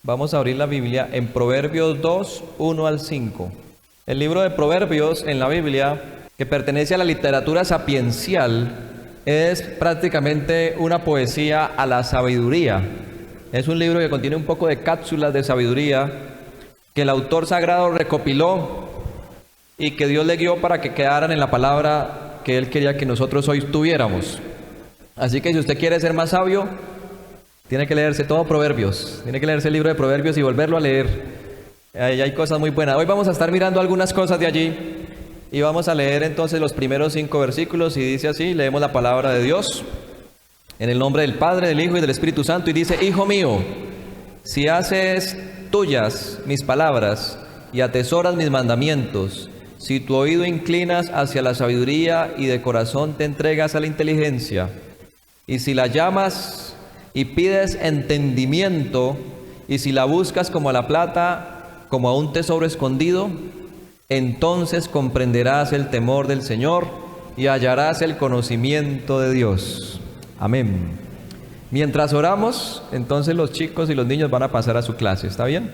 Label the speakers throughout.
Speaker 1: Vamos a abrir la Biblia en Proverbios 2, 1 al 5. El libro de Proverbios en la Biblia, que pertenece a la literatura sapiencial, es prácticamente una poesía a la sabiduría. Es un libro que contiene un poco de cápsulas de sabiduría que el autor sagrado recopiló y que Dios le guió para que quedaran en la palabra que Él quería que nosotros hoy tuviéramos. Así que si usted quiere ser más sabio, tiene que leerse todo Proverbios, tiene que leerse el libro de Proverbios y volverlo a leer. Ahí hay cosas muy buenas. Hoy vamos a estar mirando algunas cosas de allí y vamos a leer entonces los primeros 5 versículos y dice así, leemos la palabra de Dios en el nombre del Padre, del Hijo y del Espíritu Santo y dice: Hijo mío, si haces tuyas mis palabras y atesoras mis mandamientos, si tu oído inclinas hacia la sabiduría y de corazón te entregas a la inteligencia, y si la llamas y pides entendimiento, y si la buscas como a la plata, como a un tesoro escondido, entonces comprenderás el temor del Señor y hallarás el conocimiento de Dios. Amén. Mientras oramos, entonces los chicos y los niños van a pasar a su clase, ¿está bien?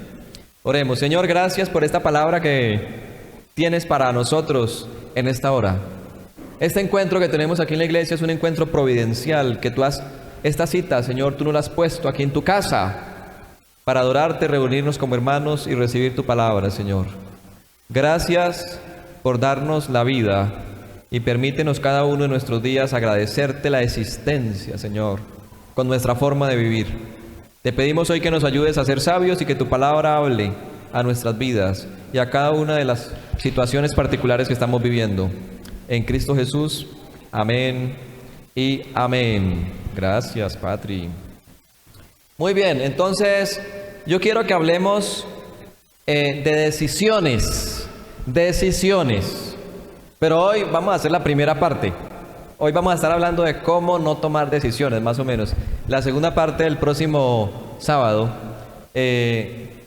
Speaker 1: Oremos. Señor, gracias por esta palabra que tienes para nosotros en esta hora. Este encuentro que tenemos aquí en la iglesia es un encuentro providencial que tú has... Esta cita, Señor, tú nos la has puesto aquí en tu casa para adorarte, reunirnos como hermanos y recibir tu palabra, Señor. Gracias por darnos la vida y permítenos cada uno de nuestros días agradecerte la existencia, Señor, con nuestra forma de vivir. Te pedimos hoy que nos ayudes a ser sabios y que tu palabra hable a nuestras vidas y a cada una de las situaciones particulares que estamos viviendo. En Cristo Jesús, amén y amén. Gracias, Patri. Muy bien, entonces yo quiero que hablemos de decisiones. Pero hoy vamos a hacer la primera parte. Hoy vamos a estar hablando de cómo no tomar decisiones, más o menos. La segunda parte del próximo sábado,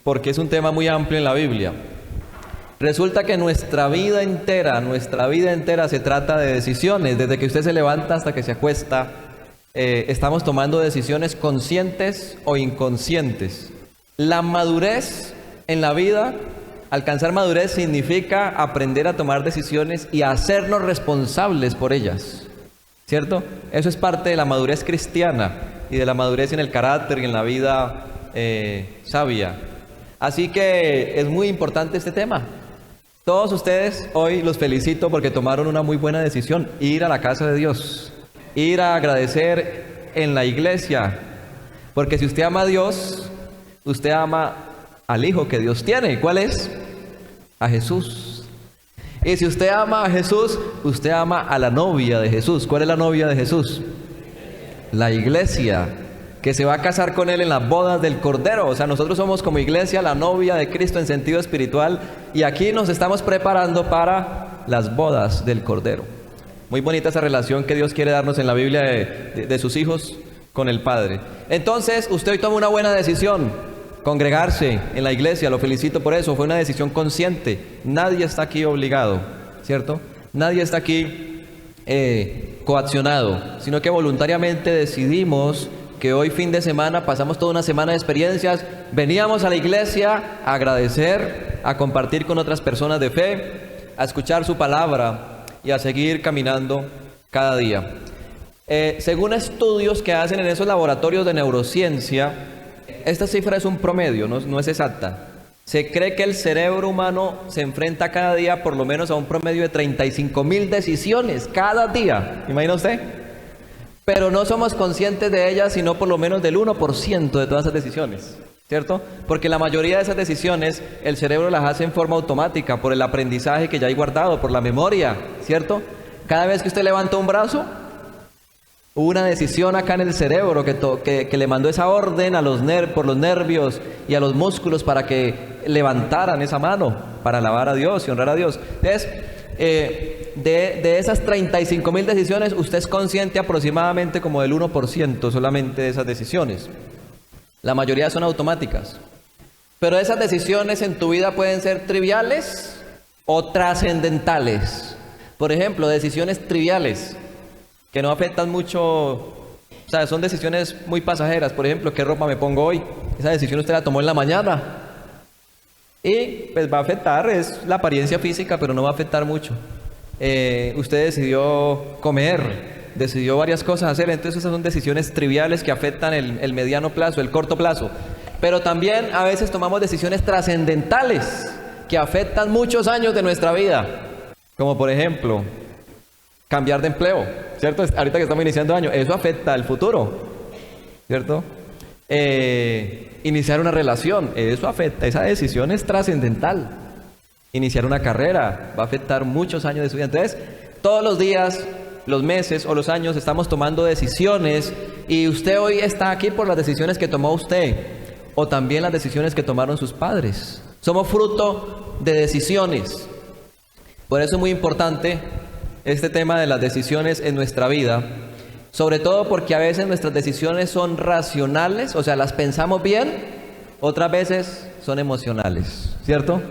Speaker 1: porque es un tema muy amplio en la Biblia. Resulta que nuestra vida entera se trata de decisiones. Desde que usted se levanta hasta que se acuesta, estamos tomando decisiones conscientes o inconscientes. La madurez en la vida, alcanzar madurez significa aprender a tomar decisiones y hacernos responsables por ellas, ¿cierto? Eso es parte de la madurez cristiana y de la madurez en el carácter y en la vida sabia. Así que es muy importante este tema. Todos ustedes hoy los felicito porque tomaron una muy buena decisión: ir a la casa de Dios, ir a agradecer en la iglesia, porque si usted ama a Dios, usted ama al Hijo que Dios tiene. ¿Cuál es? A Jesús. Y si usted ama a Jesús, usted ama a la novia de Jesús. ¿Cuál es la novia de Jesús? La iglesia, que se va a casar con Él en las bodas del Cordero. O sea, nosotros somos como iglesia la novia de Cristo en sentido espiritual, y aquí nos estamos preparando para las bodas del Cordero. Muy bonita esa relación que Dios quiere darnos en la Biblia de sus hijos con el Padre. Entonces, usted hoy toma una buena decisión: congregarse en la iglesia. Lo felicito por eso, fue una decisión consciente. Nadie está aquí obligado, ¿cierto? Nadie está aquí coaccionado, sino que voluntariamente decidimos que hoy, fin de semana, pasamos toda una semana de experiencias, veníamos a la iglesia a agradecer, a compartir con otras personas de fe, a escuchar su palabra y a seguir caminando cada día. Según estudios que hacen en esos laboratorios de neurociencia, esta cifra es un promedio, no es exacta. Se cree que el cerebro humano se enfrenta cada día por lo menos a un promedio de 35,000 decisiones cada día. ¿Imagina usted? Pero no somos conscientes de ellas, sino por lo menos del 1% de todas esas decisiones, ¿cierto? Porque la mayoría de esas decisiones el cerebro las hace en forma automática, por el aprendizaje que ya hay guardado, por la memoria, ¿cierto? Cada vez que usted levanta un brazo, hubo una decisión acá en el cerebro que le mandó esa orden por los nervios y a los músculos para que levantaran esa mano, para alabar a Dios y honrar a Dios. Entonces, de esas 35,000 decisiones, usted es consciente aproximadamente como del 1% solamente de esas decisiones. La mayoría son automáticas. Pero esas decisiones en tu vida pueden ser triviales o trascendentales. Por ejemplo, decisiones triviales que no afectan mucho O sea, son decisiones muy pasajeras. Por ejemplo, ¿qué ropa me pongo hoy? Esa decisión usted la tomó en la mañana. Y pues va a afectar, es la apariencia física, pero no va a afectar mucho. Usted decidió comer, decidió varias cosas hacer, entonces esas son decisiones triviales que afectan el mediano plazo, el corto plazo. Pero también a veces tomamos decisiones trascendentales que afectan muchos años de nuestra vida. Como por ejemplo, cambiar de empleo, ¿cierto? Ahorita que estamos iniciando año, eso afecta el futuro, ¿cierto? Iniciar una relación, eso afecta, esa decisión es trascendental. Iniciar una carrera va a afectar muchos años de su vida. Entonces, todos los días, los meses o los años estamos tomando decisiones y usted hoy está aquí por las decisiones que tomó usted o también las decisiones que tomaron sus padres. Somos fruto de decisiones. Por eso es muy importante este tema de las decisiones en nuestra vida, sobre todo porque a veces nuestras decisiones son racionales, o sea, las pensamos bien, otras veces son emocionales, ¿cierto?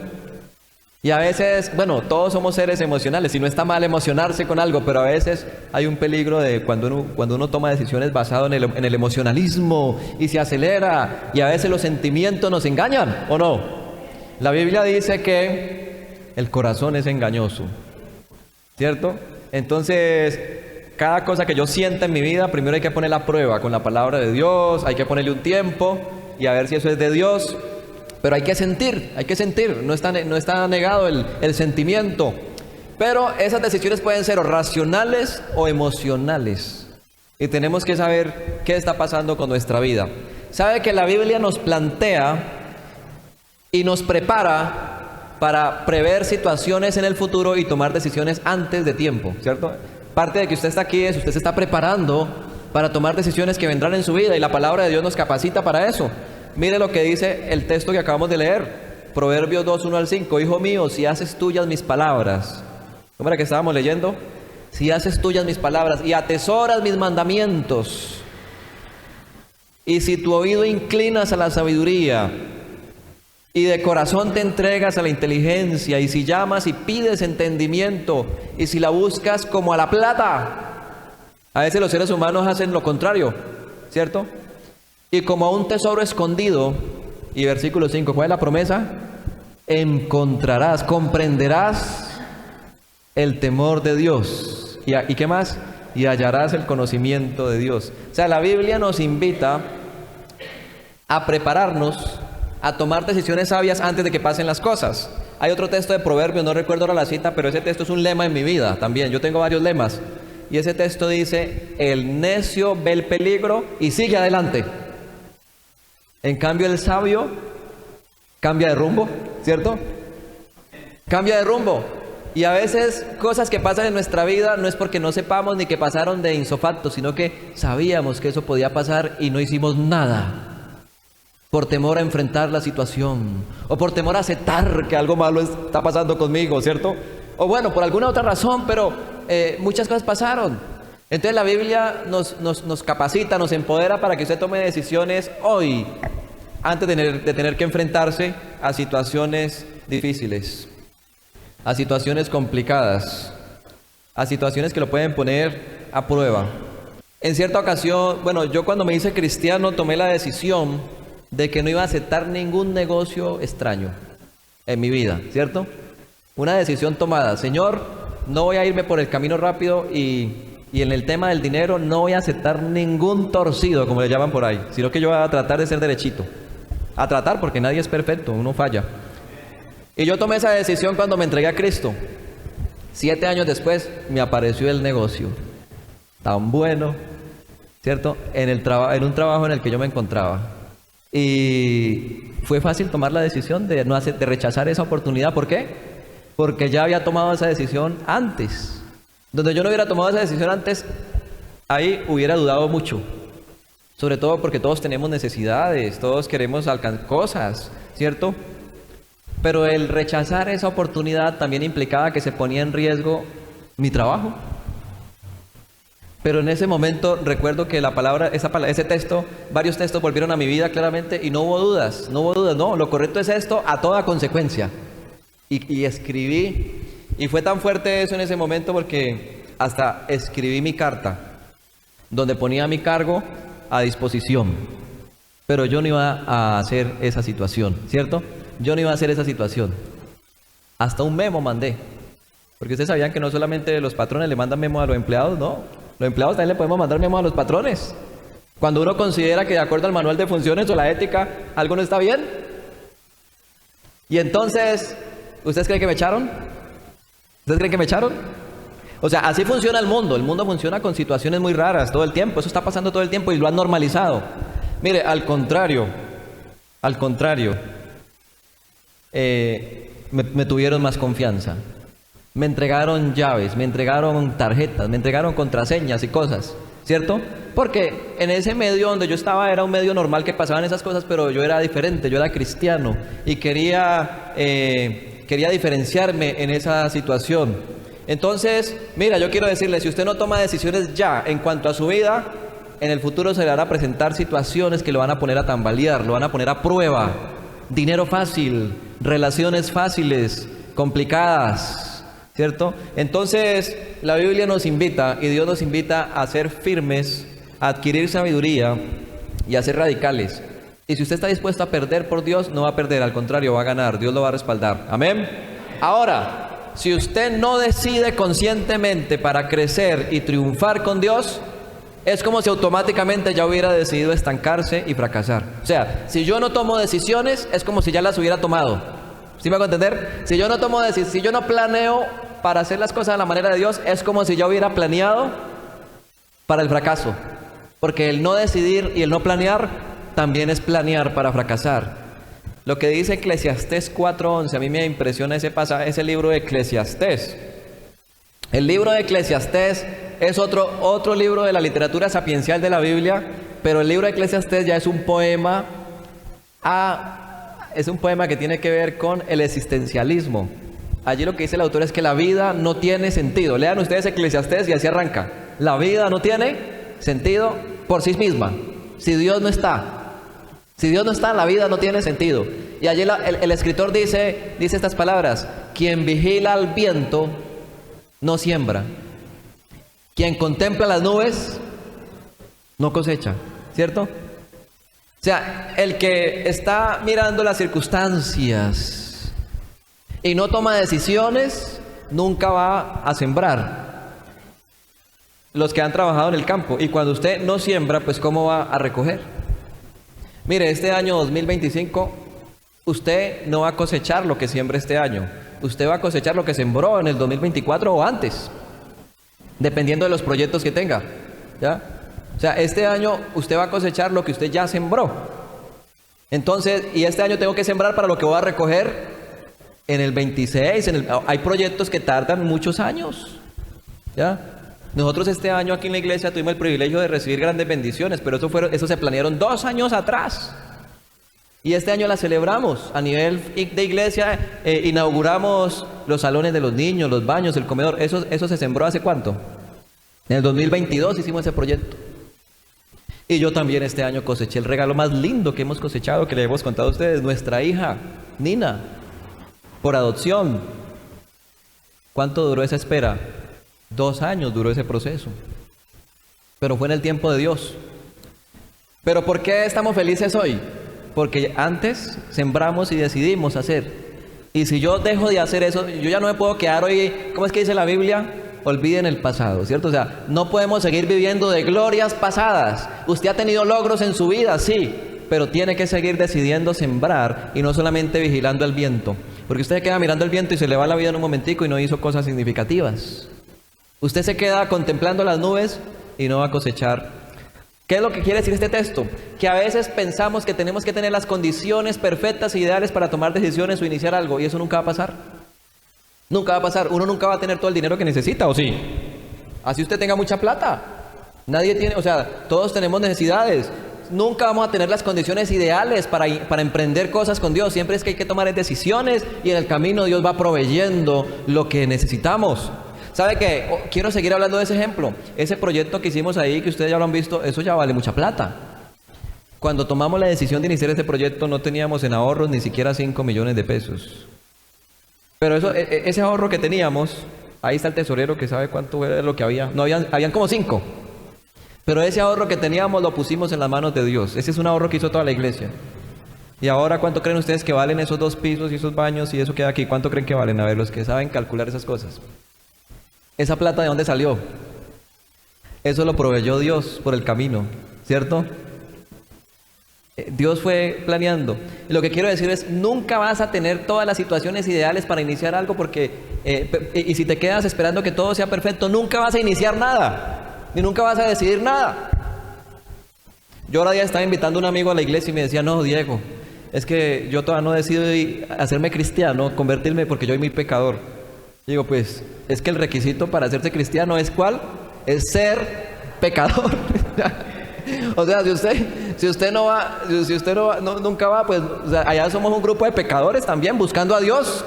Speaker 1: Y a veces, bueno, todos somos seres emocionales y no está mal emocionarse con algo, pero a veces hay un peligro de cuando uno toma decisiones basado en el emocionalismo y se acelera y a veces los sentimientos nos engañan, ¿o no? La Biblia dice que el corazón es engañoso, ¿cierto? Entonces, cada cosa que yo sienta en mi vida, primero hay que ponerla a prueba con la palabra de Dios, hay que ponerle un tiempo y a ver si eso es de Dios. Pero hay que sentir, no está negado el sentimiento. Pero esas decisiones pueden ser o racionales o emocionales. Y tenemos que saber qué está pasando con nuestra vida. Sabe que la Biblia nos plantea y nos prepara para prever situaciones en el futuro y tomar decisiones antes de tiempo, ¿cierto? Parte de que usted está aquí es, usted se está preparando para tomar decisiones que vendrán en su vida y la palabra de Dios nos capacita para eso. Mire lo que dice el texto que acabamos de leer, Proverbios 2, 1 al 5. Hijo mío, si haces tuyas mis palabras, ¿cómo era que estábamos leyendo? Si haces tuyas mis palabras y atesoras mis mandamientos, y si tu oído inclinas a la sabiduría, y de corazón te entregas a la inteligencia, y si llamas y pides entendimiento, y si la buscas como a la plata. A veces los seres humanos hacen lo contrario, ¿cierto? Y como a un tesoro escondido, y versículo 5, ¿cuál es la promesa? Encontrarás, comprenderás el temor de Dios. ¿Y qué más? Y hallarás el conocimiento de Dios. O sea, la Biblia nos invita a prepararnos, a tomar decisiones sabias antes de que pasen las cosas. Hay otro texto de Proverbios, no recuerdo ahora la cita, pero ese texto es un lema en mi vida también. Yo tengo varios lemas. Y ese texto dice, el necio ve el peligro y sigue adelante. En cambio el sabio cambia de rumbo, ¿cierto? Cambia de rumbo. Y a veces cosas que pasan en nuestra vida no es porque no sepamos ni que pasaron de insofacto, sino que sabíamos que eso podía pasar y no hicimos nada. Por temor a enfrentar la situación. O por temor a aceptar que algo malo está pasando conmigo, ¿cierto? O bueno, por alguna otra razón, pero muchas cosas pasaron. Entonces la Biblia nos capacita, nos empodera para que usted tome decisiones hoy, antes de tener que enfrentarse a situaciones difíciles, a situaciones complicadas, a situaciones que lo pueden poner a prueba. En cierta ocasión, bueno, yo cuando me hice cristiano tomé la decisión de que no iba a aceptar ningún negocio extraño en mi vida, ¿cierto? Una decisión tomada. Señor, no voy a irme por el camino rápido y en el tema del dinero no voy a aceptar ningún torcido, como le llaman por ahí, sino que yo voy a tratar de ser derechito. A tratar, porque nadie es perfecto, uno falla. Y yo tomé esa decisión cuando me entregué a Cristo. 7 años después me apareció el negocio. Tan bueno, ¿cierto? En un trabajo en el que yo me encontraba. Y fue fácil tomar la decisión de rechazar esa oportunidad. ¿Por qué? Porque ya había tomado esa decisión antes. Donde yo no hubiera tomado esa decisión antes, ahí hubiera dudado mucho. Sobre todo porque todos tenemos necesidades, todos queremos alcanzar cosas, ¿cierto? Pero el rechazar esa oportunidad también implicaba que se ponía en riesgo mi trabajo. Pero en ese momento recuerdo que ese texto, varios textos volvieron a mi vida claramente y no hubo dudas, no, lo correcto es esto a toda consecuencia. Y escribí, y fue tan fuerte eso en ese momento porque hasta escribí mi carta. donde ponía mi cargo a disposición. Pero yo no iba a hacer esa situación, ¿cierto? Yo no iba a hacer esa situación. Hasta un memo mandé. Porque ustedes sabían que no solamente los patrones le mandan memo a los empleados, no. Los empleados también le podemos mandar memo a los patrones. Cuando uno considera que de acuerdo al manual de funciones o la ética, algo no está bien. Y entonces, ¿ustedes creen que me echaron? ¿Ustedes creen que me echaron? O sea, así funciona el mundo. El mundo funciona con situaciones muy raras todo el tiempo. Eso está pasando todo el tiempo y lo han normalizado. Mire, al contrario, me tuvieron más confianza. Me entregaron llaves, me entregaron tarjetas, me entregaron contraseñas y cosas, ¿cierto? Porque en ese medio donde yo estaba era un medio normal que pasaban esas cosas, pero yo era diferente, yo era cristiano y quería diferenciarme en esa situación. Entonces, mira, yo quiero decirle, si usted no toma decisiones ya en cuanto a su vida, en el futuro se le van a presentar situaciones que lo van a poner a tambalear, lo van a poner a prueba. Dinero fácil, relaciones fáciles, complicadas, ¿cierto? Entonces, la Biblia nos invita y Dios nos invita a ser firmes, a adquirir sabiduría y a ser radicales. Y si usted está dispuesto a perder por Dios, no va a perder, al contrario, va a ganar. Dios lo va a respaldar. Amén. Ahora, si usted no decide conscientemente para crecer y triunfar con Dios, es como si automáticamente ya hubiera decidido estancarse y fracasar. O sea, si yo no tomo decisiones, es como si ya las hubiera tomado. ¿Sí me hago entender? Si yo no tomo decisiones, si yo no planeo para hacer las cosas a la manera de Dios, es como si yo hubiera planeado para el fracaso. Porque el no decidir y el no planear también es planear para fracasar. Lo que dice Eclesiastés 4:11, a mí me impresiona ese libro de Eclesiastés. El libro de Eclesiastés es otro libro de la literatura sapiencial de la Biblia, pero el libro de Eclesiastés ya es un poema, es un poema que tiene que ver con el existencialismo. Allí lo que dice el autor es que la vida no tiene sentido. Lean ustedes Eclesiastés y así arranca. La vida no tiene sentido por sí misma. Si Dios no está, la vida no tiene sentido. Y allí el escritor dice estas palabras: quien vigila al viento no siembra. Quien contempla las nubes no cosecha, ¿cierto? O sea, el que está mirando las circunstancias y no toma decisiones, nunca va a sembrar. Los que han trabajado en el campo. Y cuando usted no siembra, pues ¿cómo va a recoger? Mire, este año 2025, usted no va a cosechar lo que siembra este año. Usted va a cosechar lo que sembró en el 2024 o antes, dependiendo de los proyectos que tenga, ¿ya? O sea, este año usted va a cosechar lo que usted ya sembró. Entonces, y este año tengo que sembrar para lo que voy a recoger en el 26. Hay proyectos que tardan muchos años, ¿ya? Nosotros este año aquí en la iglesia tuvimos el privilegio de recibir grandes bendiciones, pero eso se planearon 2 años atrás. Y este año la celebramos a nivel de iglesia, inauguramos los salones de los niños, los baños, el comedor. Eso se sembró ¿hace cuánto? En el 2022 hicimos ese proyecto. Y yo también este año coseché el regalo más lindo que hemos cosechado, que le hemos contado a ustedes, nuestra hija, Nina, por adopción. ¿Cuánto duró esa espera? 2 años duró ese proceso. Pero fue en el tiempo de Dios. ¿Pero por qué estamos felices hoy? Porque antes sembramos y decidimos hacer. Y si yo dejo de hacer eso, yo ya no me puedo quedar hoy, ¿cómo es que dice la Biblia? Olviden el pasado, ¿cierto? O sea, no podemos seguir viviendo de glorias pasadas. Usted ha tenido logros en su vida, sí, pero tiene que seguir decidiendo sembrar y no solamente vigilando el viento. Porque usted se queda mirando el viento y se le va la vida en un momentico y no hizo cosas significativas. Usted se queda contemplando las nubes y no va a cosechar. ¿Qué es lo que quiere decir este texto? Que a veces pensamos que tenemos que tener las condiciones perfectas e ideales para tomar decisiones o iniciar algo, y eso nunca va a pasar. Nunca va a pasar. Uno nunca va a tener todo el dinero que necesita, ¿o sí? Así usted tenga mucha plata. Nadie tiene, o sea, todos tenemos necesidades. Nunca vamos a tener las condiciones ideales para emprender cosas con Dios. Siempre es que hay que tomar decisiones y en el camino Dios va proveyendo lo que necesitamos. ¿Sabe qué? Quiero seguir hablando de ese ejemplo. Ese proyecto que hicimos ahí, que ustedes ya lo han visto, eso ya vale mucha plata. Cuando tomamos la decisión de iniciar este proyecto no teníamos en ahorros ni siquiera 5 millones de pesos. Pero ese ahorro que teníamos, ahí está el tesorero que sabe cuánto era lo que había. No habían como 5. Pero ese ahorro que teníamos lo pusimos en las manos de Dios. Ese es un ahorro que hizo toda la iglesia. Y ahora, ¿cuánto creen ustedes que valen esos 2 pisos y esos baños y eso que hay aquí? ¿Cuánto creen que valen? A ver, los que saben calcular esas cosas. ¿Esa plata de dónde salió? Eso lo proveyó Dios por el camino, ¿cierto? Dios fue planeando. Y lo que quiero decir es, nunca vas a tener todas las situaciones ideales para iniciar algo porque, y si te quedas esperando que todo sea perfecto, nunca vas a iniciar nada. Y nunca vas a decidir nada. Yo ahora día estaba invitando a un amigo a la iglesia y me decía, no, Diego, es que yo todavía no decido hacerme cristiano, convertirme porque yo soy muy pecador. Digo, pues, es que el requisito para hacerse cristiano es ¿cuál? Es ser pecador. O sea, si usted no va, nunca va, pues, o sea, allá somos un grupo de pecadores también, buscando a Dios.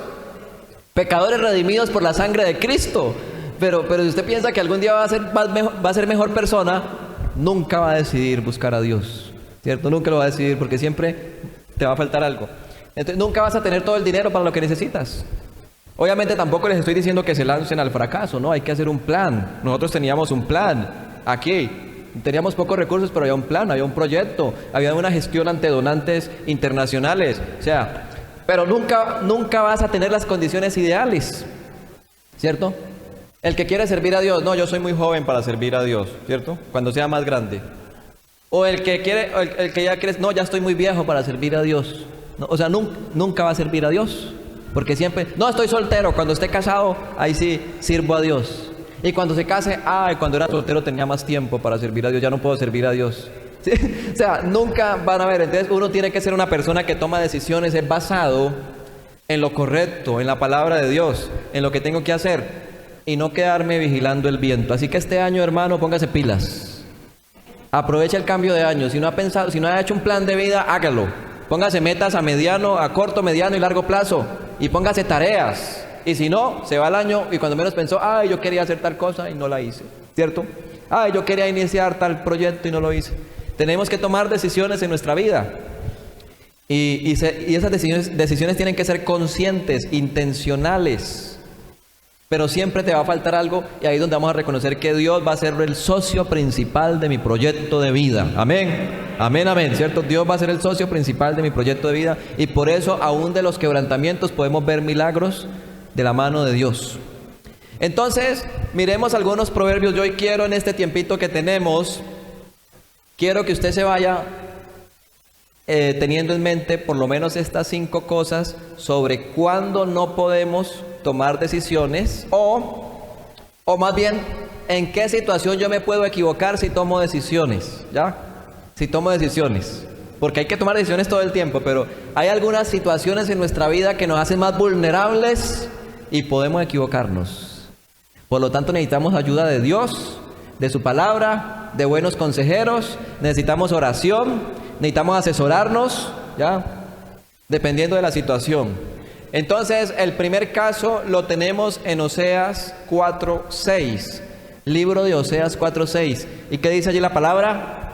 Speaker 1: Pecadores redimidos por la sangre de Cristo. Pero si usted piensa que algún día va a ser mejor persona, nunca va a decidir buscar a Dios, ¿cierto? Nunca lo va a decidir porque siempre te va a faltar algo. Entonces nunca vas a tener todo el dinero para lo que necesitas. Obviamente tampoco les estoy diciendo que se lancen al fracaso, ¿no? Hay que hacer un plan. Nosotros teníamos un plan aquí. Teníamos pocos recursos, pero había un plan, había un proyecto, había una gestión ante donantes internacionales. O sea, pero nunca vas a tener las condiciones ideales, ¿cierto? El que quiere servir a Dios, no, yo soy muy joven para servir a Dios, ¿cierto? Cuando sea más grande. O el que quiere, el que ya quiere, no, ya estoy muy viejo para servir a Dios. No, o sea, nunca va a servir a Dios. Porque siempre, no, estoy soltero, cuando esté casado, ahí sí sirvo a Dios. Y cuando se case, cuando era soltero tenía más tiempo para servir a Dios, ya no puedo servir a Dios. ¿Sí? O sea, nunca van a ver. Entonces uno tiene que ser una persona que toma decisiones, es basado en lo correcto, en la palabra de Dios, en lo que tengo que hacer. Y no quedarme vigilando el viento. Así que este año, hermano, póngase pilas. Aprovecha el cambio de año. Si no ha pensado, si no ha hecho un plan de vida, hágalo. Póngase metas a mediano, a corto, mediano y largo plazo. Y póngase tareas. Y si no, se va el año y cuando menos pensó, yo quería hacer tal cosa y no la hice. ¿Cierto? Yo quería iniciar tal proyecto y no lo hice. Tenemos que tomar decisiones en nuestra vida. Y esas decisiones tienen que ser conscientes, intencionales. Pero siempre te va a faltar algo y ahí es donde vamos a reconocer que Dios va a ser el socio principal de mi proyecto de vida. Amén, amén, amén, ¿cierto? Dios va a ser el socio principal de mi proyecto de vida y por eso aún de los quebrantamientos podemos ver milagros de la mano de Dios. Entonces, miremos algunos proverbios. Yo hoy quiero en este tiempito que tenemos, quiero que usted se vaya teniendo en mente por lo menos estas 5 cosas sobre cuándo no podemos tomar decisiones o más bien en qué situación yo me puedo equivocar si tomo decisiones, ¿ya? Si tomo decisiones, porque hay que tomar decisiones todo el tiempo, pero hay algunas situaciones en nuestra vida que nos hacen más vulnerables y podemos equivocarnos. Por lo tanto necesitamos ayuda de Dios, de su palabra, de buenos consejeros, necesitamos oración, necesitamos asesorarnos, ¿ya? Dependiendo de la situación. Entonces, el primer caso lo tenemos en Oseas 4:6. Libro de Oseas 4:6. ¿Y qué dice allí la palabra?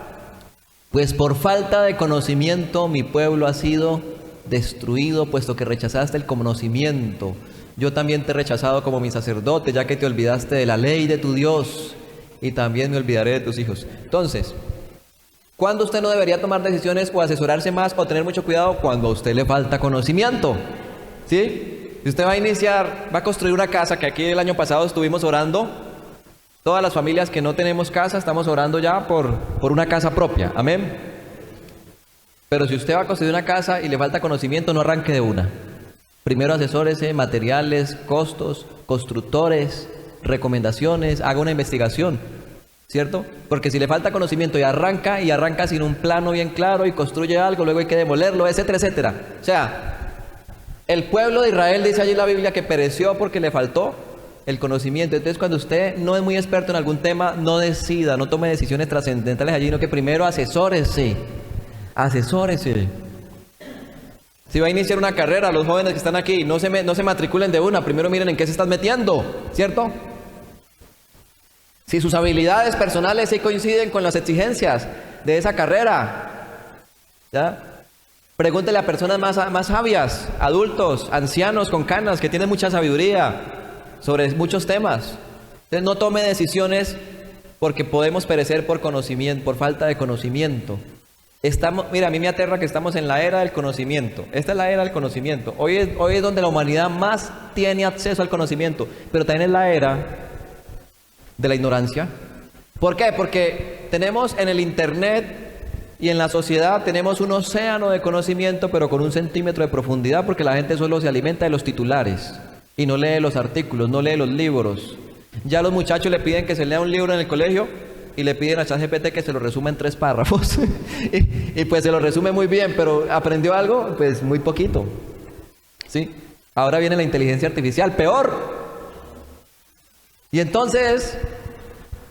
Speaker 1: Pues por falta de conocimiento mi pueblo ha sido destruido, puesto que rechazaste el conocimiento. Yo también te he rechazado como mi sacerdote, ya que te olvidaste de la ley de tu Dios, y también me olvidaré de tus hijos. Entonces, ¿cuándo usted no debería tomar decisiones o asesorarse más o tener mucho cuidado? Cuando a usted le falta conocimiento. ¿Sí? Si usted va a construir una casa, que aquí el año pasado estuvimos orando, todas las familias que no tenemos casa, estamos orando ya por una casa propia, amén. Pero si usted va a construir una casa y le falta conocimiento, no arranque de una. Primero asesórese, materiales, costos, constructores, recomendaciones, haga una investigación, ¿cierto? Porque si le falta conocimiento y arranca sin un plano bien claro y construye algo, luego hay que demolerlo, etcétera, etcétera. O sea, el pueblo de Israel, dice allí la Biblia, que pereció porque le faltó el conocimiento. Entonces, cuando usted no es muy experto en algún tema, no decida, no tome decisiones trascendentales allí, sino que primero asesórese. Si va a iniciar una carrera, los jóvenes que están aquí, no se matriculen de una, primero miren en qué se están metiendo, ¿cierto? Si sus habilidades personales sí coinciden con las exigencias de esa carrera, ¿ya? Pregúntele a personas más sabias, adultos, ancianos con canas que tienen mucha sabiduría sobre muchos temas. Entonces no tome decisiones porque podemos perecer por conocimiento, por falta de conocimiento. Mira, a mí me aterra que estamos en la era del conocimiento. Esta es la era del conocimiento. Hoy es donde la humanidad más tiene acceso al conocimiento, pero también es la era de la ignorancia. ¿Por qué? Porque tenemos en el internet y en la sociedad tenemos un océano de conocimiento, pero con 1 centímetro de profundidad, porque la gente solo se alimenta de los titulares y no lee los artículos, no lee los libros. Ya los muchachos le piden que se lea un libro en el colegio y le piden a ChatGPT que se lo resuma en 3 párrafos. y pues se lo resume muy bien, pero ¿aprendió algo? Pues muy poquito. ¿Sí? Ahora viene la inteligencia artificial, peor. Y entonces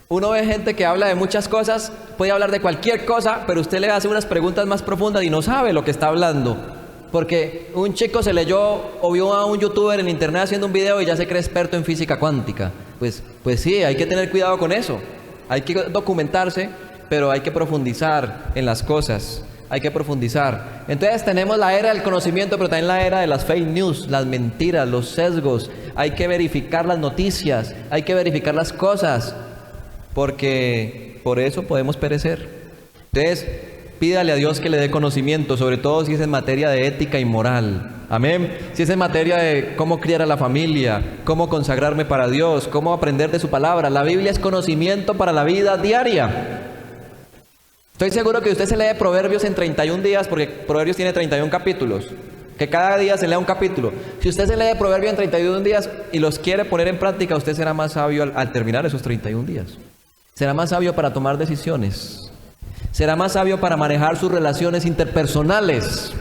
Speaker 1: uno ve gente que habla de muchas cosas, puede hablar de cualquier cosa, pero usted le hace unas preguntas más profundas y no sabe lo que está hablando. Porque un chico se leyó o vio a un youtuber en internet haciendo un video y ya se cree experto en física cuántica. Pues sí, hay que tener cuidado con eso. Hay que documentarse, pero hay que profundizar en las cosas. Hay que profundizar. Entonces tenemos la era del conocimiento, pero también la era de las fake news, las mentiras, los sesgos. Hay que verificar las noticias, hay que verificar las cosas, porque por eso podemos perecer. Entonces, pídale a Dios que le dé conocimiento, sobre todo si es en materia de ética y moral. Amén. Si es en materia de cómo criar a la familia, cómo consagrarme para Dios, cómo aprender de su palabra. La Biblia es conocimiento para la vida diaria. Estoy seguro que usted se lee Proverbios en 31 días, porque Proverbios tiene 31 capítulos. Que cada día se lea un capítulo. Si usted se lee Proverbios en 31 días y los quiere poner en práctica, usted será más sabio al terminar esos 31 días. Será más sabio para tomar decisiones. Será más sabio para manejar sus relaciones interpersonales.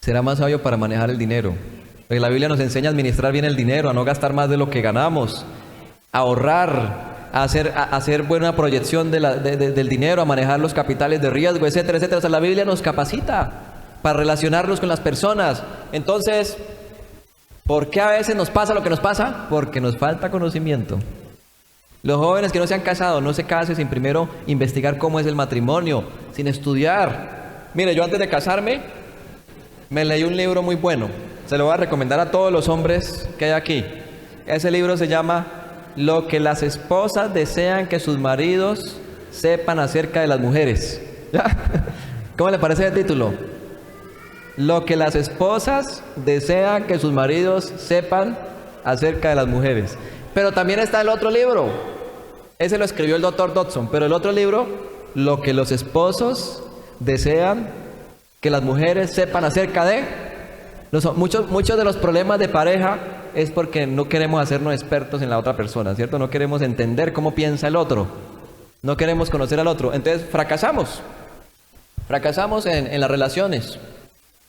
Speaker 1: Será más sabio para manejar el dinero. Porque la Biblia nos enseña a administrar bien el dinero, a no gastar más de lo que ganamos, a ahorrar, a hacer buena proyección del dinero, a manejar los capitales de riesgo, etcétera, etcétera. O sea, la Biblia nos capacita para relacionarnos con las personas. Entonces, ¿por qué a veces nos pasa lo que nos pasa? Porque nos falta conocimiento. Los jóvenes que no se han casado, no se casen sin primero investigar cómo es el matrimonio, sin estudiar. Mire, yo antes de casarme me leí un libro muy bueno. Se lo voy a recomendar a todos los hombres que hay aquí. Ese libro se llama Lo que las esposas desean que sus maridos sepan acerca de las mujeres. ¿Cómo le parece el título? Lo que las esposas desean que sus maridos sepan acerca de las mujeres. Pero también está el otro libro. Ese lo escribió el Dr. Dodson. Pero el otro libro, Lo que los esposos desean que las mujeres sepan acerca de... Muchos de los problemas de pareja es porque no queremos hacernos expertos en la otra persona, ¿cierto? No queremos entender cómo piensa el otro. No queremos conocer al otro. Entonces fracasamos. Fracasamos en las relaciones.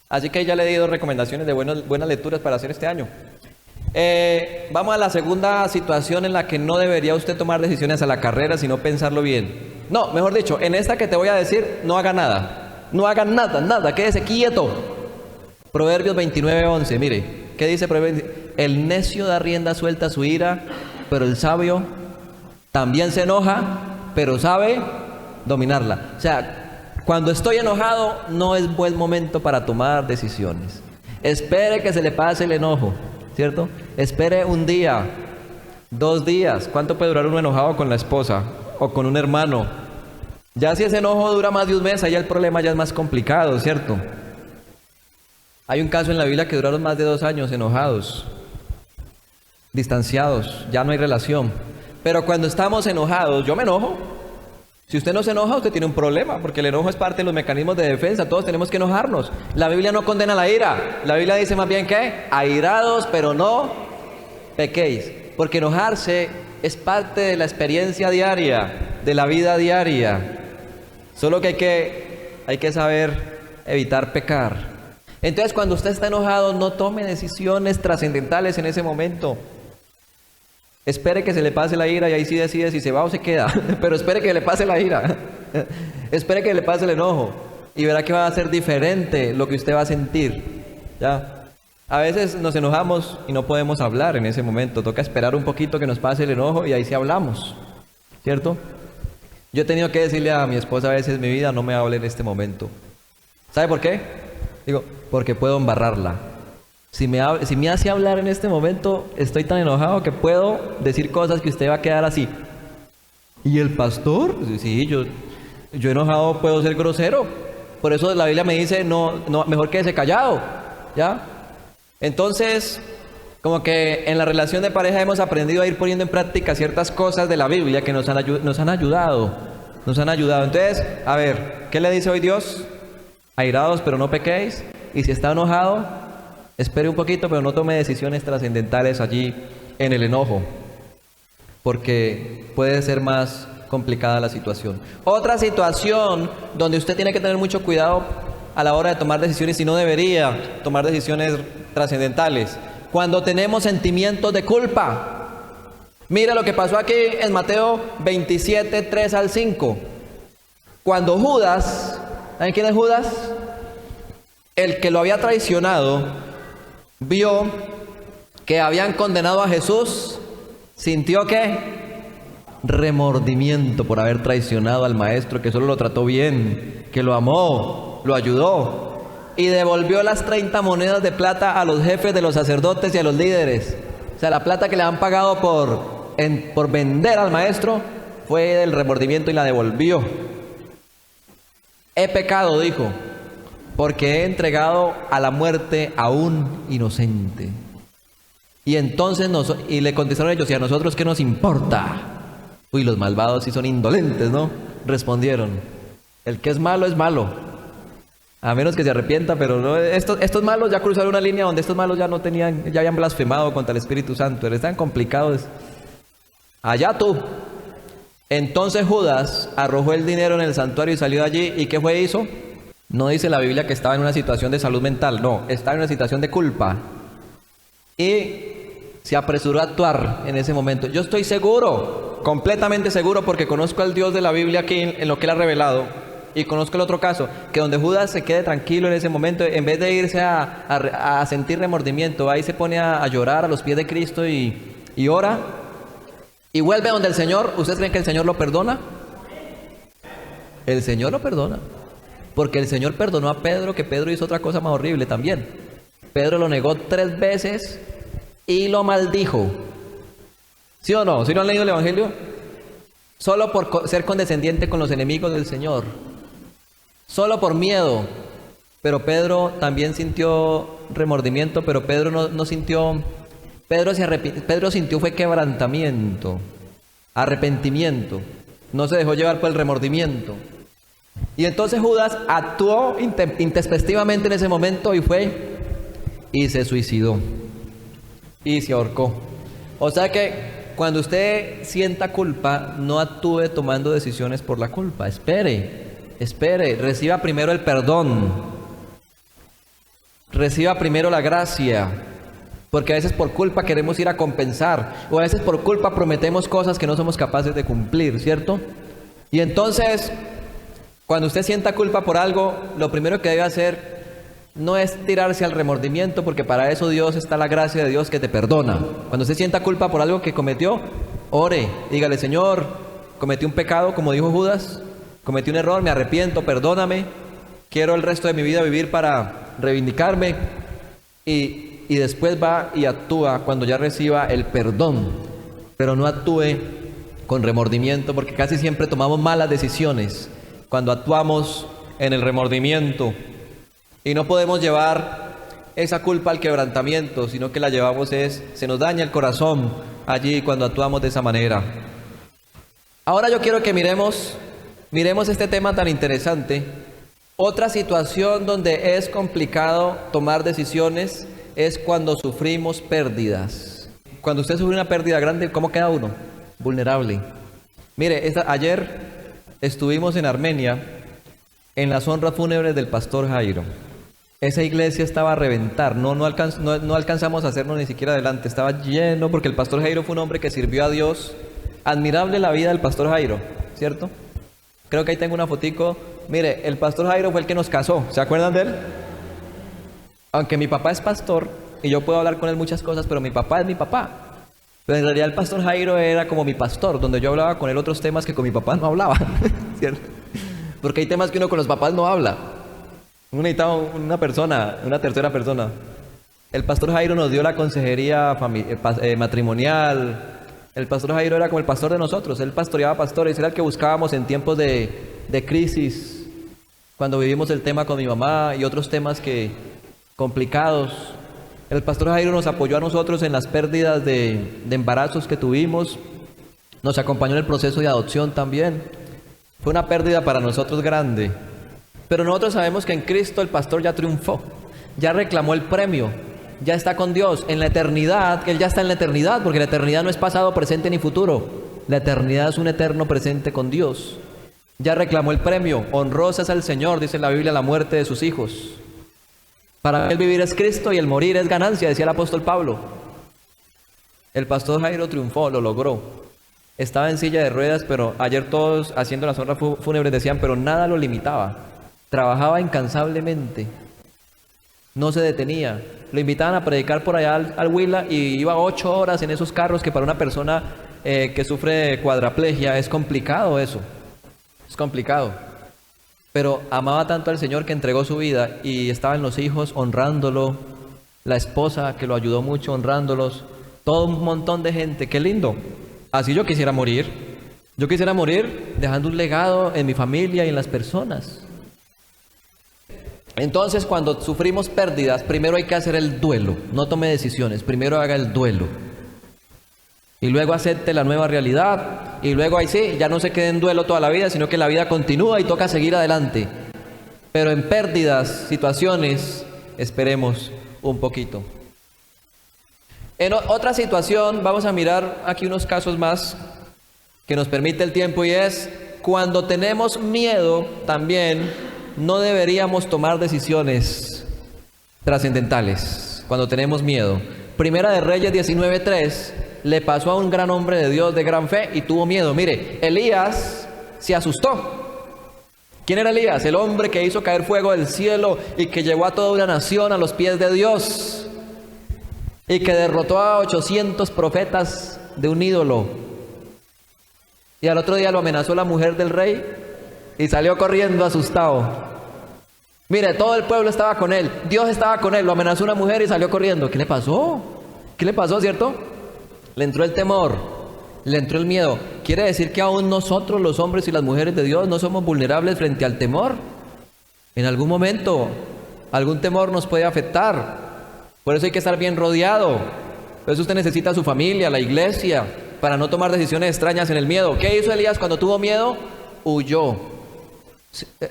Speaker 1: Así que ya le he dado recomendaciones de buenas lecturas para hacer este año. Vamos a la segunda situación en la que no debería usted tomar decisiones a la carrera, sino pensarlo bien. No, mejor dicho, en esta que te voy a decir, no haga nada. No haga nada, quédese quieto. Proverbios 29:11, mire, ¿qué dice Proverbios? El necio da rienda suelta a su ira, pero el sabio también se enoja, pero sabe dominarla. O sea, cuando estoy enojado, no es buen momento para tomar decisiones. Espere que se le pase el enojo, ¿cierto? Espere un día, 2 días. ¿Cuánto puede durar uno enojado con la esposa o con un hermano? Ya si ese enojo dura más de un mes, ahí el problema ya es más complicado, ¿cierto? Hay un caso en la Biblia que duraron más de 2 años enojados, distanciados, ya no hay relación. Pero cuando estamos enojados, yo me enojo. Si usted no se enoja, usted tiene un problema, porque el enojo es parte de los mecanismos de defensa. Todos tenemos que enojarnos. La Biblia no condena la ira. La Biblia dice más bien que airados, pero no pequéis. Porque enojarse es parte de la experiencia diaria, de la vida diaria. Solo que hay que saber evitar pecar. Entonces, cuando usted está enojado, no tome decisiones trascendentales en ese momento. Espere que se le pase la ira y ahí sí decide si se va o se queda. Pero espere que le pase la ira. Espere que le pase el enojo. Y verá que va a ser diferente lo que usted va a sentir. ¿Ya? A veces nos enojamos y no podemos hablar en ese momento. Toca esperar un poquito que nos pase el enojo y ahí sí hablamos. ¿Cierto? Yo he tenido que decirle a mi esposa a veces, mi vida no me hable en este momento. ¿Sabe por qué? Digo, porque puedo embarrarla. Si me hace hablar en este momento, estoy tan enojado que puedo decir cosas que usted va a quedar así. ¿Y el pastor? Sí, yo enojado puedo ser grosero. Por eso la Biblia me dice, no, mejor quédese callado, ¿ya? Entonces, como que en la relación de pareja hemos aprendido a ir poniendo en práctica ciertas cosas de la Biblia que nos han ayudado. Entonces, a ver, ¿qué le dice hoy Dios? Airados, pero no pequéis. Y si está enojado, espere un poquito, pero no tome decisiones trascendentales allí en el enojo, porque puede ser más complicada la situación. Otra situación donde usted tiene que tener mucho cuidado a la hora de tomar decisiones y no debería tomar decisiones trascendentales, cuando tenemos sentimientos de culpa. Mira lo que pasó aquí en Mateo 27, 3 al 5. Cuando Judas, ¿saben quién es Judas? El que lo había traicionado, vio que habían condenado a Jesús, ¿sintió qué? Remordimiento por haber traicionado al maestro que solo lo trató bien, que lo amó, lo ayudó, y devolvió las 30 monedas de plata a los jefes de los sacerdotes y a los líderes. O sea, la plata que le han pagado por vender al maestro fue del remordimiento y la devolvió. He pecado, dijo, porque he entregado a la muerte a un inocente. Y entonces y le contestaron ellos, ¿y a nosotros qué nos importa? Uy, los malvados sí son indolentes, ¿no? Respondieron, el que es malo, a menos que se arrepienta, pero no, estos malos ya cruzaron una línea donde estos malos ya habían blasfemado contra el Espíritu Santo, eran tan complicados. Allá tú. Entonces Judas arrojó el dinero en el santuario y salió de allí. ¿Y qué hizo? No dice la Biblia que estaba en una situación de salud mental, no, estaba en una situación de culpa. Y se apresuró a actuar en ese momento. Yo estoy seguro, completamente seguro, porque conozco al Dios de la Biblia aquí en lo que Él ha revelado. Y conozco el otro caso, que donde Judas se quede tranquilo en ese momento, en vez de irse a sentir remordimiento, ahí se pone a llorar a los pies de Cristo y ora. Y vuelve donde el Señor. ¿Ustedes creen que el Señor lo perdona? El Señor lo perdona. Porque el Señor perdonó a Pedro, que Pedro hizo otra cosa más horrible también. Pedro lo negó 3 veces y lo maldijo. ¿Sí o no? ¿Sí no han leído el Evangelio? Solo por ser condescendiente con los enemigos del Señor. Solo por miedo. Pero Pedro también sintió remordimiento, pero Pedro no sintió... Pedro sintió fue quebrantamiento, arrepentimiento. No se dejó llevar por el remordimiento. Y entonces Judas actuó intempestivamente en ese momento y fue y se suicidó y se ahorcó. O sea que cuando usted sienta culpa, no actúe tomando decisiones por la culpa. Espere, reciba primero el perdón, reciba primero la gracia, porque a veces por culpa queremos ir a compensar, o a veces por culpa prometemos cosas que no somos capaces de cumplir, ¿cierto? Y entonces, cuando usted sienta culpa por algo, lo primero que debe hacer no es tirarse al remordimiento, porque para eso Dios está la gracia de Dios que te perdona. Cuando usted sienta culpa por algo que cometió, ore, dígale, Señor, cometí un pecado, como dijo Judas, cometí un error, me arrepiento, perdóname, quiero el resto de mi vida vivir para reivindicarme, y después va y actúa cuando ya reciba el perdón, pero no actúe con remordimiento, porque casi siempre tomamos malas decisiones cuando actuamos en el remordimiento, y no podemos llevar esa culpa al quebrantamiento, sino que la llevamos se nos daña el corazón allí cuando actuamos de esa manera. Ahora yo quiero que miremos este tema tan interesante. Otra situación donde es complicado tomar decisiones es cuando sufrimos pérdidas. Cuando usted sufre una pérdida grande, ¿cómo queda uno? Vulnerable. Mire, ayer estuvimos en Armenia en las honras fúnebres del pastor Jairo. Esa iglesia estaba a reventar, no alcanzamos a hacernos ni siquiera adelante, estaba lleno, porque el pastor Jairo fue un hombre que sirvió a Dios. Admirable la vida del pastor Jairo, ¿cierto? Creo que ahí tengo una fotico. Mire, el pastor Jairo fue el que nos casó, ¿se acuerdan de él? Aunque mi papá es pastor y yo puedo hablar con él muchas cosas, pero mi papá es mi papá. Pero en realidad el pastor Jairo era como mi pastor, donde yo hablaba con él otros temas que con mi papá no hablaba, ¿cierto? Porque hay temas que uno con los papás no habla. Uno necesitaba una tercera persona. El pastor Jairo nos dio la consejería matrimonial, El pastor Jairo era como el pastor de nosotros, él pastoreaba pastores, era el que buscábamos en tiempos de crisis, cuando vivimos el tema con mi mamá y otros temas complicados. El pastor Jairo nos apoyó a nosotros en las pérdidas de embarazos que tuvimos, nos acompañó en el proceso de adopción también. Fue una pérdida para nosotros grande, pero nosotros sabemos que en Cristo el pastor ya triunfó, ya reclamó el premio, ya está con Dios en la eternidad. Él ya está en la eternidad, porque la eternidad no es pasado, presente ni futuro. La eternidad es un eterno presente con Dios. Ya reclamó el premio. Honrosa es al Señor, dice la Biblia, la muerte de sus hijos. Para él vivir es Cristo y el morir es ganancia, decía el apóstol Pablo. El pastor Jairo triunfó, lo logró. Estaba en silla de ruedas, pero ayer todos haciendo las honras fúnebres decían, pero nada lo limitaba. Trabajaba incansablemente. No se detenía. Lo invitaban a predicar por allá al Huila y iba 8 horas en esos carros, que para una persona que sufre de cuadraplegia es complicado eso. Es complicado. Pero amaba tanto al Señor que entregó su vida y estaban los hijos honrándolo, la esposa que lo ayudó mucho honrándolos, todo un montón de gente. ¡Qué lindo! Así yo quisiera morir. Yo quisiera morir dejando un legado en mi familia y en las personas. Entonces, cuando sufrimos pérdidas, primero hay que hacer el duelo. No tome decisiones, primero haga el duelo. Y luego acepte la nueva realidad. Y luego ahí sí, ya no se quede en duelo toda la vida, sino que la vida continúa y toca seguir adelante. Pero en pérdidas, situaciones, esperemos un poquito. En otra situación, vamos a mirar aquí unos casos más que nos permite el tiempo, y es cuando tenemos miedo también. No deberíamos tomar decisiones trascendentales cuando tenemos miedo. Primera de Reyes 19:3 le pasó a un gran hombre de Dios de gran fe y tuvo miedo. Mire, Elías se asustó. ¿Quién era Elías? El hombre que hizo caer fuego del cielo y que llevó a toda una nación a los pies de Dios y que derrotó a 800 profetas de un ídolo. Y al otro día lo amenazó la mujer del rey y salió corriendo asustado. Mire, todo el pueblo estaba con él, Dios estaba con él, lo amenazó una mujer y salió corriendo. ¿Qué le pasó? ¿Qué le pasó, cierto? Le entró el temor, le entró el miedo. ¿Quiere decir que aún nosotros, los hombres y las mujeres de Dios, no somos vulnerables frente al temor? En algún momento, algún temor nos puede afectar. Por eso hay que estar bien rodeado. Por eso usted necesita a su familia, la iglesia, para no tomar decisiones extrañas en el miedo. ¿Qué hizo Elías cuando tuvo miedo? Huyó.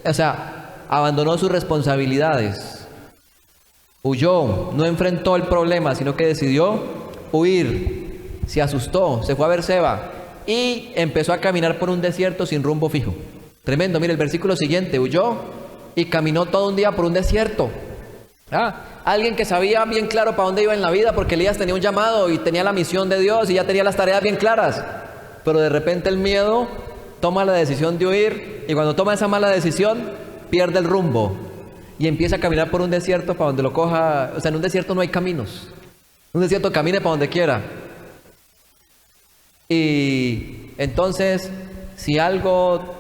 Speaker 1: O sea, abandonó sus responsabilidades. Huyó, no enfrentó el problema, sino que decidió huir. Se asustó, se fue a Berseba y empezó a caminar por un desierto sin rumbo fijo. Tremendo, mire el versículo siguiente. Huyó y caminó todo un día por un desierto. Alguien que sabía bien claro para dónde iba en la vida, porque Elías tenía un llamado y tenía la misión de Dios y ya tenía las tareas bien claras. Pero de repente el miedo toma la decisión de huir, y cuando toma esa mala decisión, pierde el rumbo y empieza a caminar por un desierto para donde lo coja. O sea, en un desierto no hay caminos. En un desierto camine para donde quiera. Y entonces, si algo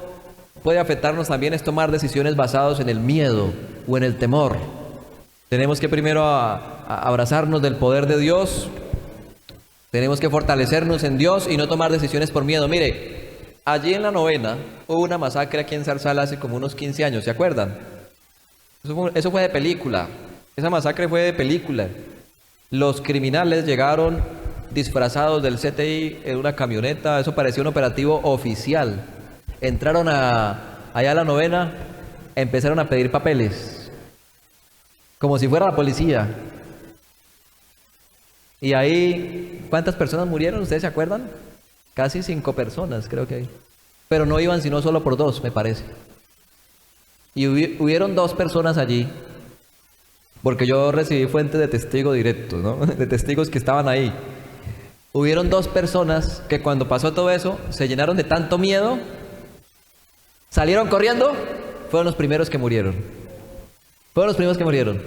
Speaker 1: puede afectarnos también es tomar decisiones basadas en el miedo o en el temor. Tenemos que primero abrazarnos del poder de Dios. Tenemos que fortalecernos en Dios y no tomar decisiones por miedo. Mire, allí en la Novena hubo una masacre aquí en Zarzal hace como unos 15 años, ¿se acuerdan? Eso fue de película. Esa masacre fue de película. Los criminales llegaron disfrazados del CTI en una camioneta. Eso parecía un operativo oficial. Entraron allá a la Novena, empezaron a pedir papeles, como si fuera la policía. Y ahí, ¿cuántas personas murieron? ¿Ustedes se acuerdan? Casi 5 personas, creo que hay. Pero no iban sino solo por 2, me parece. Y hubieron 2 personas allí, porque yo recibí fuentes de testigo directo, ¿no? De testigos que estaban ahí. Hubieron 2 personas que cuando pasó todo eso, se llenaron de tanto miedo, salieron corriendo, fueron los primeros que murieron. Fueron los primeros que murieron.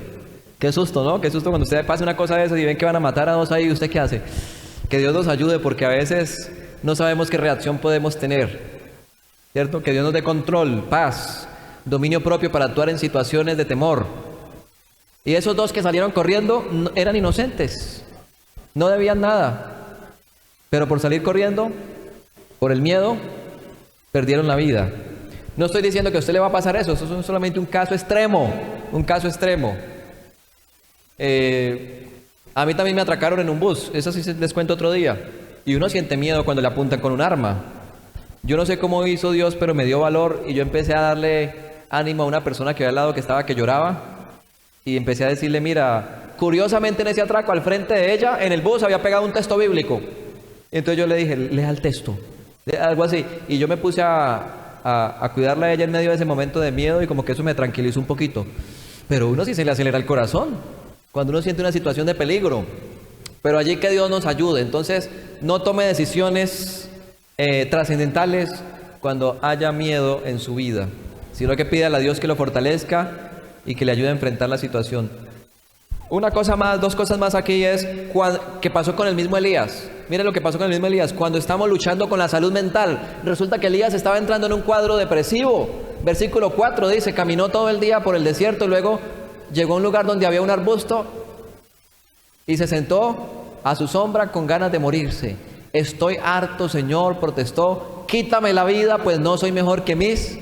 Speaker 1: Qué susto, ¿no? Qué susto cuando usted pasa una cosa de esas y ven que van a matar a 2 ahí, ¿usted qué hace? Que Dios nos ayude, porque a veces no sabemos qué reacción podemos tener, ¿cierto? Que Dios nos dé control, paz, dominio propio para actuar en situaciones de temor. Y esos 2 que salieron corriendo eran inocentes, no debían nada. pero por salir corriendo, por el miedo, perdieron la vida. No estoy diciendo que a usted le va a pasar eso es solamente un caso extremo, un caso extremo. A mí también me atracaron en un bus, eso sí les cuento otro día, y uno siente miedo cuando le apuntan con un arma. Yo no sé cómo hizo Dios, pero me dio valor y yo empecé a darle ánimo a una persona que había al lado que lloraba, y empecé a decirle, mira, curiosamente en ese atraco al frente de ella, en el bus había pegado un texto bíblico. Entonces yo le dije, lea el texto, algo así, y yo me puse a cuidarla a ella en medio de ese momento de miedo, y como que eso me tranquilizó un poquito. Pero uno sí se le acelera el corazón cuando uno siente una situación de peligro. Pero allí que Dios nos ayude. Entonces, no tome decisiones trascendentales cuando haya miedo en su vida, sino que pídale a Dios que lo fortalezca y que le ayude a enfrentar la situación. Una cosa más, dos cosas más aquí es ¿qué pasó con el mismo Elías? Miren lo que pasó con el mismo Elías. Cuando estamos luchando con la salud mental, resulta que Elías estaba entrando en un cuadro depresivo. Versículo 4 dice, caminó todo el día por el desierto y luego llegó a un lugar donde había un arbusto y se sentó a su sombra con ganas de morirse. Estoy harto, Señor, protestó, quítame la vida, pues no soy mejor que mis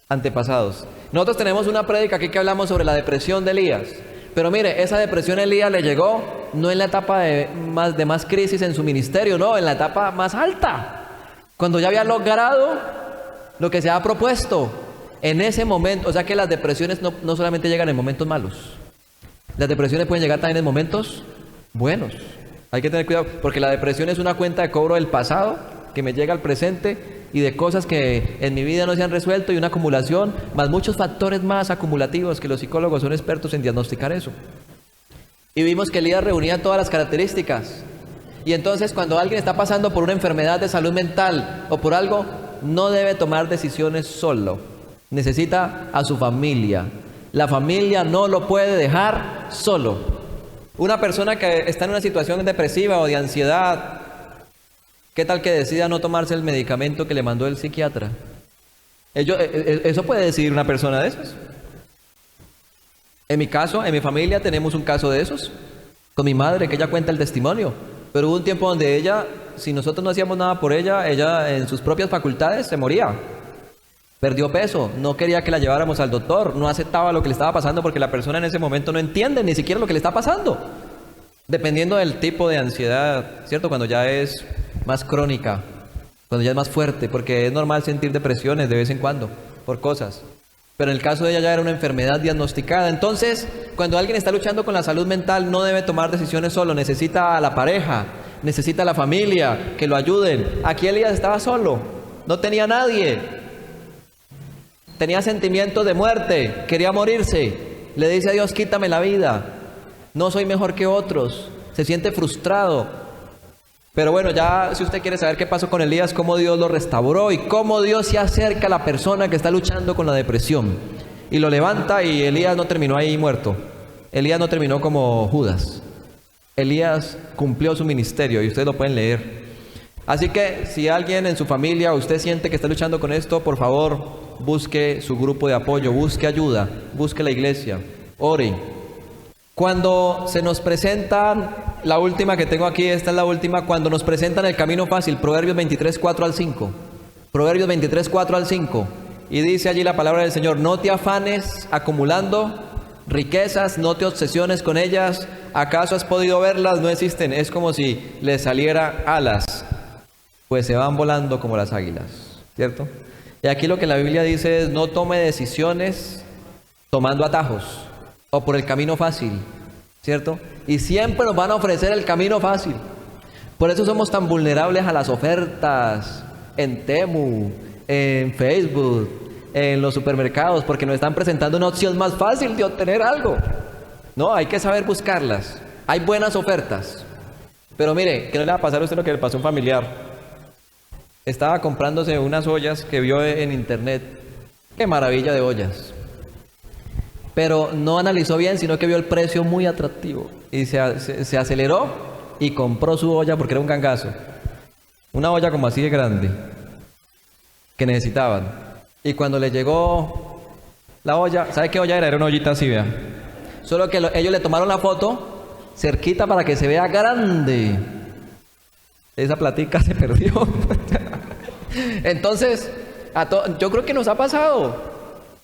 Speaker 1: antepasados. Nosotros tenemos una prédica aquí que hablamos sobre la depresión de Elías. Pero mire, esa depresión a Elías le llegó no en la etapa de más crisis en su ministerio, no, en la etapa más alta. Cuando ya había logrado lo que se ha propuesto. En ese momento, o sea que las depresiones no solamente llegan en momentos malos. Las depresiones pueden llegar también en momentos buenos. Hay que tener cuidado, porque la depresión es una cuenta de cobro del pasado que me llega al presente y de cosas que en mi vida no se han resuelto, y una acumulación, más muchos factores más acumulativos que los psicólogos son expertos en diagnosticar eso. Y vimos que Elías reunía todas las características. Y entonces cuando alguien está pasando por una enfermedad de salud mental o por algo, no debe tomar decisiones solo. Necesita a su familia. La familia no lo puede dejar solo. Una persona que está en una situación depresiva o de ansiedad, ¿qué tal que decida no tomarse el medicamento que le mandó el psiquiatra? Eso puede decidir una persona de esas. En mi caso, en mi familia tenemos un caso de esos, con mi madre, que ella cuenta el testimonio. Pero hubo un tiempo donde ella, si nosotros no hacíamos nada por ella, ella en sus propias facultades se moría. Perdió peso, no quería que la lleváramos al doctor, no aceptaba lo que le estaba pasando porque la persona en ese momento no entiende ni siquiera lo que le está pasando. Dependiendo del tipo de ansiedad, ¿cierto? Cuando ya es más crónica, cuando ya es más fuerte, porque es normal sentir depresiones de vez en cuando por cosas. Pero en el caso de ella ya era una enfermedad diagnosticada. Entonces, cuando alguien está luchando con la salud mental, no debe tomar decisiones solo, necesita a la pareja, necesita a la familia, que lo ayuden. Aquí Elías estaba solo, no tenía nadie. Tenía sentimientos de muerte, quería morirse. Le dice a Dios, quítame la vida. No soy mejor que otros. Se siente frustrado. Pero bueno, ya si usted quiere saber qué pasó con Elías, cómo Dios lo restauró y cómo Dios se acerca a la persona que está luchando con la depresión. Y lo levanta, y Elías no terminó ahí muerto. Elías no terminó como Judas. Elías cumplió su ministerio y ustedes lo pueden leer. Así que si alguien en su familia o usted siente que está luchando con esto, por favor, busque su grupo de apoyo, busque ayuda, busque la iglesia, ore. Cuando se nos presentan, la última que tengo aquí, esta es la última, cuando nos presentan el camino fácil, Proverbios 23, 4 al 5. Proverbios 23, 4 al 5. Y dice allí la palabra del Señor, no te afanes acumulando riquezas, no te obsesiones con ellas, ¿acaso has podido verlas? No existen, es como si les saliera alas, pues se van volando como las águilas, ¿cierto? Y aquí lo que la Biblia dice es, no tome decisiones tomando atajos o por el camino fácil, ¿cierto? Y siempre nos van a ofrecer el camino fácil. Por eso somos tan vulnerables a las ofertas en Temu, en Facebook, en los supermercados, porque nos están presentando una opción más fácil de obtener algo. No, hay que saber buscarlas. Hay buenas ofertas. Pero mire, que no le va a pasar a usted lo que le pasó a un familiar. Estaba comprándose unas ollas que vio en internet. ¡Qué maravilla de ollas! Pero no analizó bien, sino que vio el precio muy atractivo. Y se aceleró y compró su olla porque era un gangazo. Una olla como así de grande, que necesitaban. Y cuando le llegó la olla, ¿sabe qué olla era? Era una ollita así, vea. Solo que ellos le tomaron la foto cerquita para que se vea grande. esa platica se perdió. Entonces, yo creo que nos ha pasado.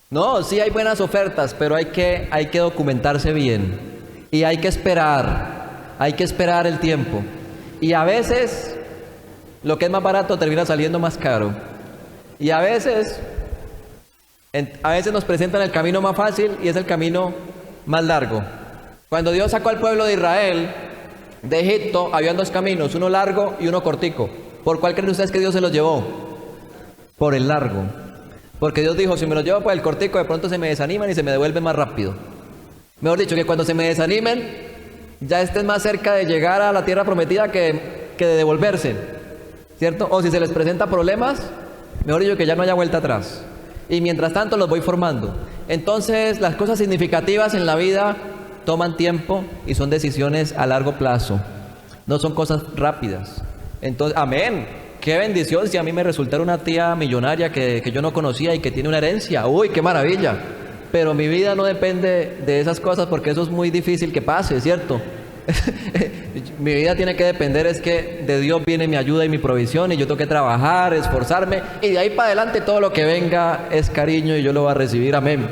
Speaker 1: No, sí hay buenas ofertas, pero hay que documentarse bien. Y hay que esperar el tiempo. Y a veces, lo que es más barato termina saliendo más caro. Y a veces nos presentan el camino más fácil y es el camino más largo. Cuando Dios sacó al pueblo de Israel de Egipto, habían dos caminos, uno largo y uno cortico. ¿Por cuál creen ustedes que Dios se los llevó? Por el largo. Porque Dios dijo, si me los llevo por el cortico, de pronto se me desaniman y se me devuelven más rápido. Mejor dicho, que cuando se me desanimen, ya estén más cerca de llegar a la tierra prometida que de devolverse, ¿cierto? O si se les presenta problemas, mejor dicho, que ya no haya vuelta atrás. Y mientras tanto los voy formando. Entonces, las cosas significativas en la vida toman tiempo y son decisiones a largo plazo. No son cosas rápidas. Entonces, amén. Qué bendición si a mí me resultara una tía millonaria que yo no conocía y que tiene una herencia. ¡Uy, qué maravilla! Pero mi vida no depende de esas cosas porque eso es muy difícil que pase, ¿cierto? Mi vida tiene que depender es que de Dios viene mi ayuda y mi provisión y yo tengo que trabajar, esforzarme y de ahí para adelante todo lo que venga es cariño y yo lo voy a recibir, amén.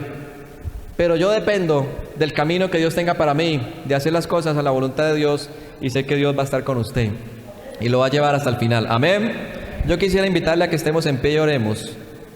Speaker 1: Pero yo dependo del camino que Dios tenga para mí, de hacer las cosas a la voluntad de Dios y sé que Dios va a estar con usted y lo va a llevar hasta el final, amén. Yo quisiera invitarle a que estemos en pie y oremos.